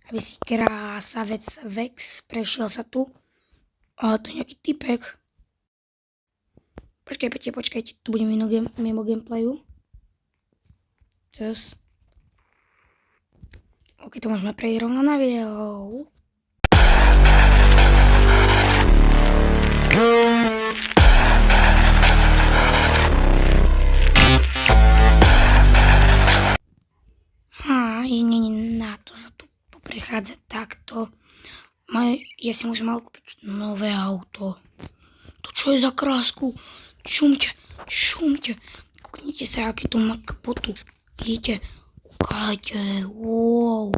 aby si krásavec Vex prešiel sa tu. Ale to je nejaký typek. Počkajte, tu budem mimo gameplayu. Cez. Ok, to môžeme prejsť rovno na video. Nie, na to sa tu poprechádzať takto. Ja si musím mal kúpiť nové auto. To čo je za krásku? Čumte. Kúknite sa, aký to má kapotu. Vidíte? Ukážte. Wow.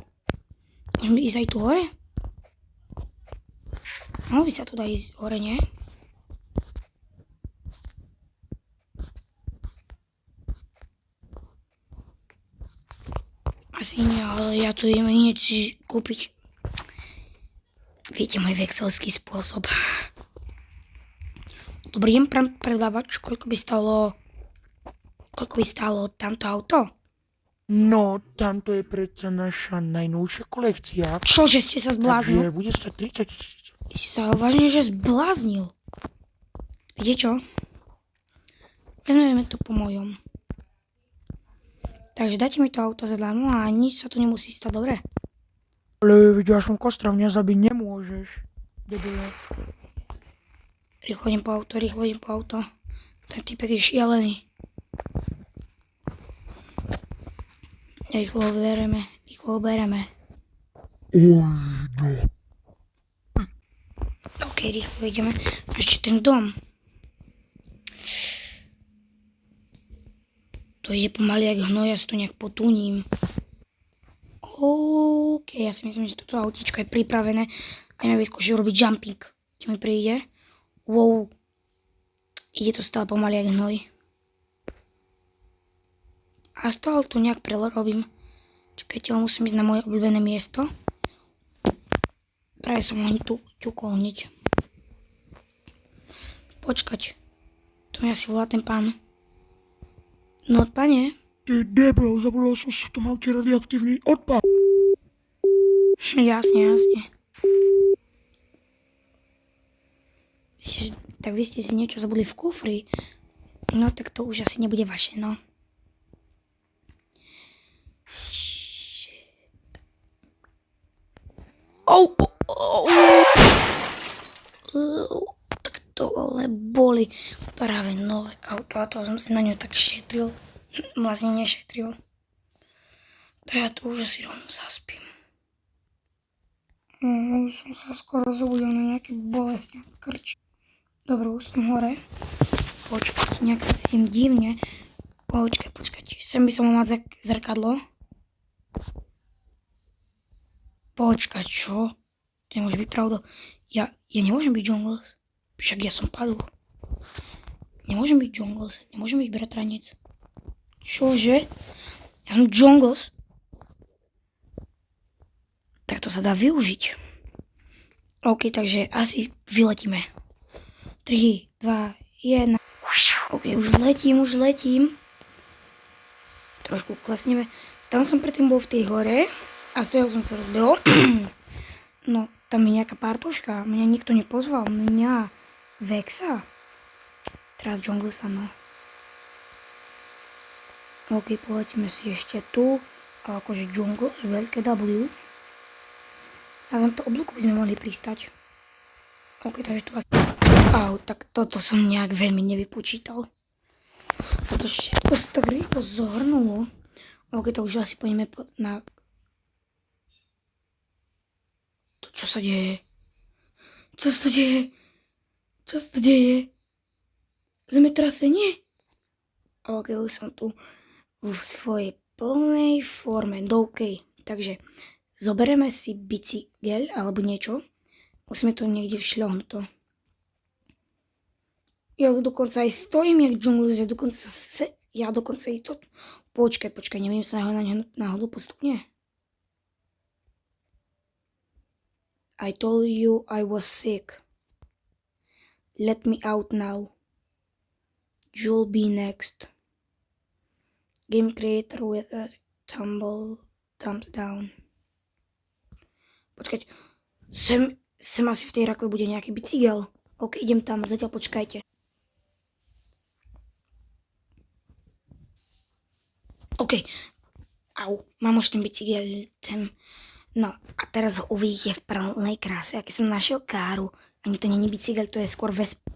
Môžeme ísť aj tu hore? Mohlo by sa tu dá ísť hore, nie? Asi nie, ale ja tu idem hneď kúpiť. Viete, môj vexelský spôsob. Dobrý deň, pán predávač, koľko by stálo tamto auto? No, tamto je predsa naša najnovšia kolekcia. Čože ste sa zbláznil? Takže bude stať 30 000. Si sa vážne, že zbláznil. Viete čo? Vezmeme to po mojom. Takže dajte mi to auto zadarmo a nič sa tu nemusí stať, dobre? Ale videla som kostra, mňa zabiť nemôžeš. Debile. Rýchlo idem po auto. Ten typek je šialený. Rýchlo ho bereme. Ok, rýchlo ideme. A ešte ten dom. To ide pomaly jak hnoj, ja si to nejak potúnim. OK, ja si myslím, že toto autíčko je pripravené a ja vyskúšam robiť jumping. Čo mi príde? Wow. Ide to stále pomaly jak hnoj. A stále to nejak prerobím. Čakajte, ale musím ísť na moje obľúbené miesto. Práve som ho tu ťukol hneď. Počkať. To mi asi volá ten pán. No, pane. Ty debil, zabudol som si v tom aute radioaktívny odpad. Jasne. Tak vy ste si niečo zabudli v kufri. No, tak to už asi nebude vaše, no. Tak to ale boli práve nové auto a to som si na ňu tak šetril. Vlastne nešetril. To ja tu už asi rovno zaspím. Už som sa skoro zobudil na nejaké bolesti krč. Dobre, už som hore. Počkať, nejak sa cítim divne. Počkať. Sem by som mal mať zrkadlo. Počkať, čo? To nemôže byť pravda. Ja nemôžem byť Jungles. Však ja som padol. Nemôžem byť Jungles. Nemôžem byť bratranec. Čože? Ja som Jungles. Tak to sa dá využiť. OK, takže asi vyletíme. 3, 2, 1. OK, už letím. Trošku klesneme. Tam som predtým bol v tej hore a z toho som sa rozbehol. No, tam je nejaká partoška. Mňa nikto nepozval. Mňa Vexa. Teraz Junglesa, no. OK, poletíme si ešte tu. A akože Jungles, veľké W. Na tomto oblúku by sme mohli pristať. OK, takže tu vás... tak toto som nejak veľmi nevypočítal. A to všetko sa tak rýchlo zohrnulo. OK, to už asi pôjdeme na... To čo sa deje? Čo sa deje? Zemetrasenie? OK, už som tu v svojej plnej forme. OK, takže zoberieme si bicykel alebo niečo. Musíme to niekde všľahnuť. Ja dokonca aj stojím jak Jungles, ja dokonca i to... Počkaj, neviem sa ho náhodou postupne. I told you I was sick. Let me out now. You'll be next. Game creator with a thumbs down. Počkať. Sem asi v tej rakve bude nejaký bicykel. OK, idem tam, zatiaľ počkajte. OK. Au, mám už ten bicykel. No a teraz ho uvidíte v plnej kráse, aký som našiel káru. Ani to není bicykel, to je skôr vespa.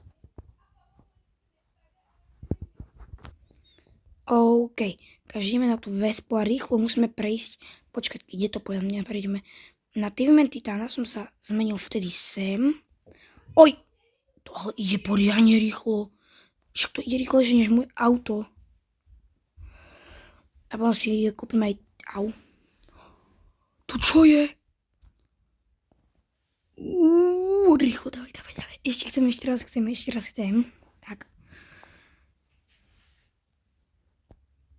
OK, takže ideme na tú vespu a rýchlo musíme prejsť. Počkať, kde to podľa mňa prejdeme. Na Tviment Titána som sa zmenil vtedy sem. Oj, to ale ide poriadne rýchlo. Však to ide rýchlejšie než moje auto. A potom si kúpim aj... Au. To čo je? Rýchlo, dávaj. Ešte raz chcem. Tak.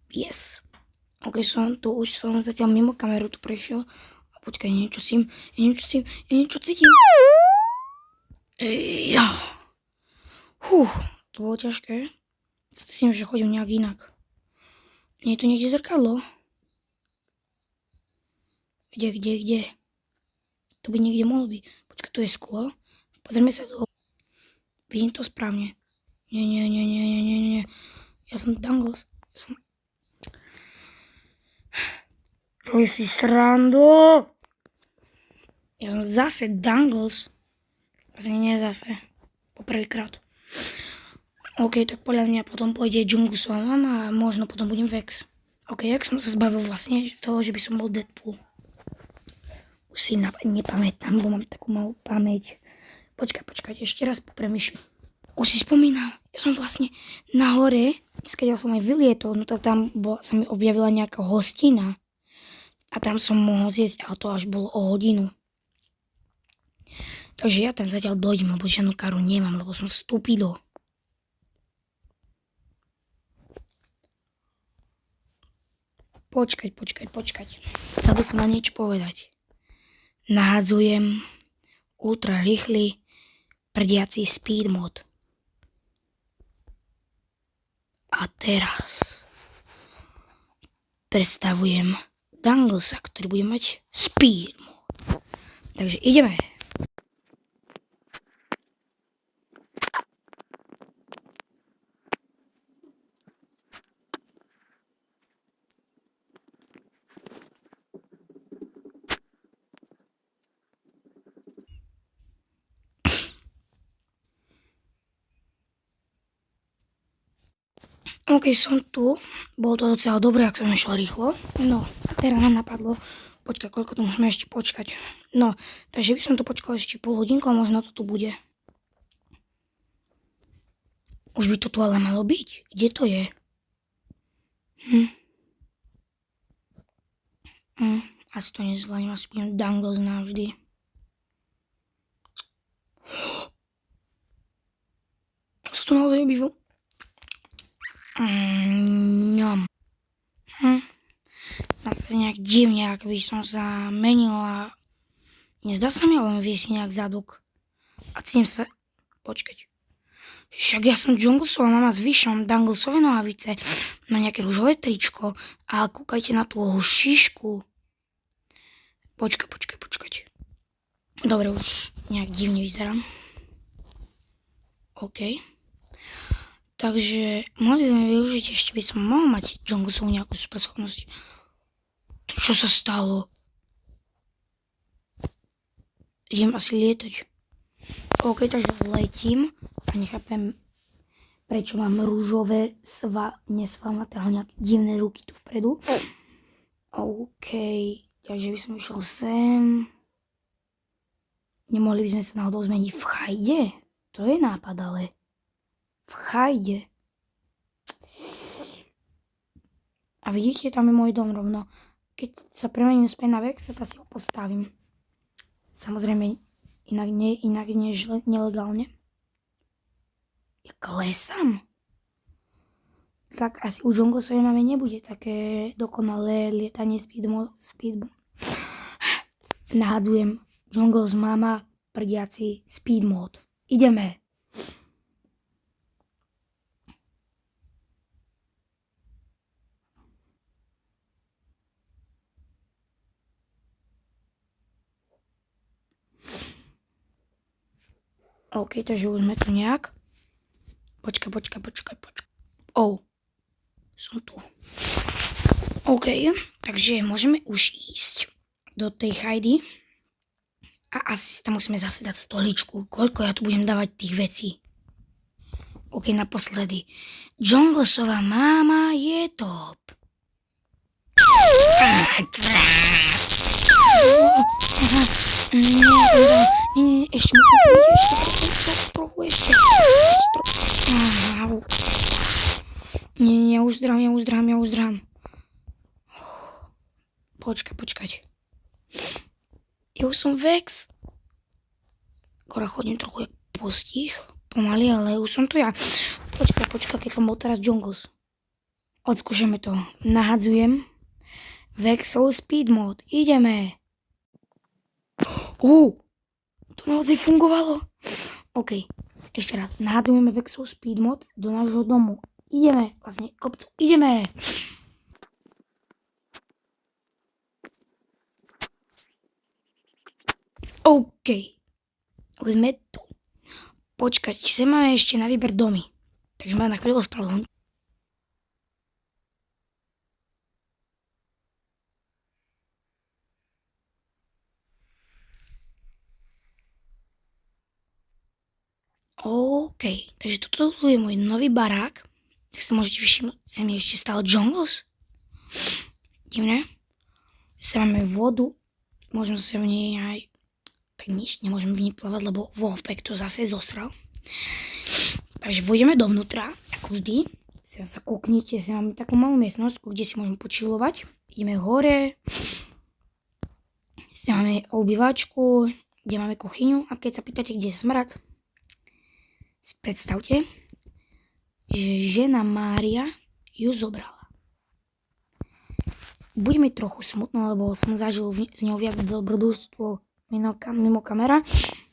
Yes. OK, už som zatiaľ mimo kameru tu prešiel. A počkaj, niečo cítim. Ja. To bolo ťažké. Cítim, že chodím nejak inak. Nie je tu niekde zrkadlo? Kde? To by niekde mohlo byť. Počkaj, tu je sklo. Pozrieme sa do... Vidím to správne. Nie. Ja som Dangles. Robí si srandu. Ja som zase Dangles. Nie zase. Poprvýkrát. OK, tak podľa mňa potom pôjde Džunglu s mama a možno potom budem Vex. OK, jak som sa zbavil vlastne toho, že by som bol Deadpool. Už si nepamätám, bo mám takú malú pamäť. Počkaj, ešte raz popremýšľam. Už si spomínam, ja som vlastne na hore, keď som aj vylietol, no tak tam sa mi objavila nejaká hostina. A tam som mohol zjesť, ale to až bolo o hodinu. Takže ja tam zatiaľ dojdem, lebo žiadnu karu nemám, lebo som stupido. Počkať. Chcel by som na niečo povedať. Nahádzujem ultra rýchly prdiaci speed mod. A teraz predstavujem Danglesa, ktorý bude mať speed mod. Takže ideme. OK, som tu. Bolo to docela dobré, ak som išiel rýchlo. No, a teraz ma napadlo, počkaj, koľko tu musíme ešte počkať. No, takže by som tu počkal ešte pol hodinku a možno to tu bude. Už by to tu ale malo byť. Kde to je? Asi to nezvládnem, asi budem Dangles navždy. To sa tu naozaj objavil. Tam sa nejak divne, ak by som sa menil a nezdá sa mi, ale vyjsť nejak zadok. A cítim sa... Počkať. Však ja som Džungusová mama s Vyšom, Danglesové nohavice, má nejaké ružové tričko a kúkajte na tú šišku. Počkať. Dobre, už nejak divne vyzerám. OK. Takže mohli sme využiť, ešte by som mohol mať Džungusovú nejakú super schopnosť. To čo sa stalo? Idem asi lietať. OK, takže letím a nechápem, prečo mám rúžové nesvalnaté, ale nejaké divné ruky tu vpredu. OK, takže by som išiel sem. Nemohli by sme sa náhodou zmeniť v chajde? To je nápad, ale... V chajde. A vidíte, tam je môj dom rovno. Keď sa premením späť na Vex, tak si ho postavím. Samozrejme, inak nie nelegálne. Ja klesám. Tak asi u Džungusovej máme nebude také dokonalé lietanie speed. Nahádzujem Džungles mama prdiaci speed mod. Ideme. OK, takže už sme tu nejak. Počkaj. Som tu. OK, takže môžeme už ísť do tej chajdy. A asi tam musíme zase dať stoličku. Koľko ja tu budem dávať tých vecí. OK, naposledy. Junglesová máma je top. Nie, ešte trochu. Nie, už zdrám. Počkať. Ja už som Vex. Skoro chodím trochu jak postih. Pomaly, ale už som tu ja. Počkaj, keď som bol teraz Jungles. Odskúšame to. Nahadzujem. Vexel Speed Mode. Ideme. To naozaj fungovalo. OK, ešte raz. Nahadzujeme Vexel Speed Mode do nášho domu. Ideme. Vlastne kopcu. Ideme. OK. Sme tu. Počkať, sem máme ešte na výber domy. Takže máme na chvíľu ospravedlniť. OK, takže toto je môj nový barák. Tak sa môžete všimnúť, sem je ešte stále Jungles. Divné. Sem máme vodu. Môžeme sa v nej aj... Tak nič, nemôžeme v nej plávať, lebo Wolfpack to zase zosral. Takže vojdeme dovnútra, ako vždy. Sem sa kúknite, sem máme takú malú miestnosť, kde si môžeme počilovať. Ideme hore. Sem máme obývačku, kde máme kuchyňu. A keď sa pýtate, kde je smrad, si predstavte, že žena Mária ju zobrala. Bude mi trochu smutno, lebo som zažil s ňou viac dobrodružstvo mimo kamera,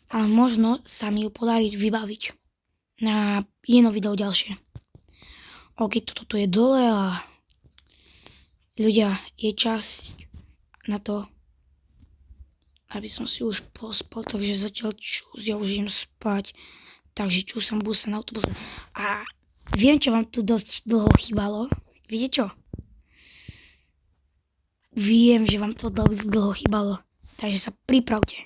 ale možno sa mi ju podarí vybaviť na jedno video ďalšie. OK, toto tu je dole a ľudia, je čas na to, aby som si už pospal, takže zatiaľ ja už idem spať. Takže čúsam busa na autobuse. A viem, čo vám tu dosť dlho chýbalo. Viete čo? Viem, že vám to dlho chýbalo. Takže sa pripravte.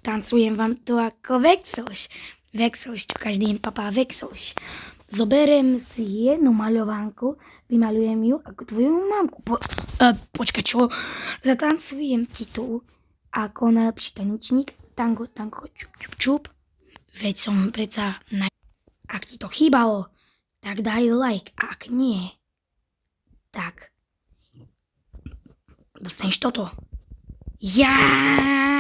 Tancujem vám to ako Vexoš. Vexoš, čo každý im papá Vexoš. Zoberiem si jednu maľovánku, vymalujem ju ako tvoju mamku. Počkaj, čo? Zatancujem ti tu ako najlepší tanečník. Tango, čup. Veď som predsa Ak ti to chýbalo, tak daj like. A ak nie, tak dostaneš toto. Ja!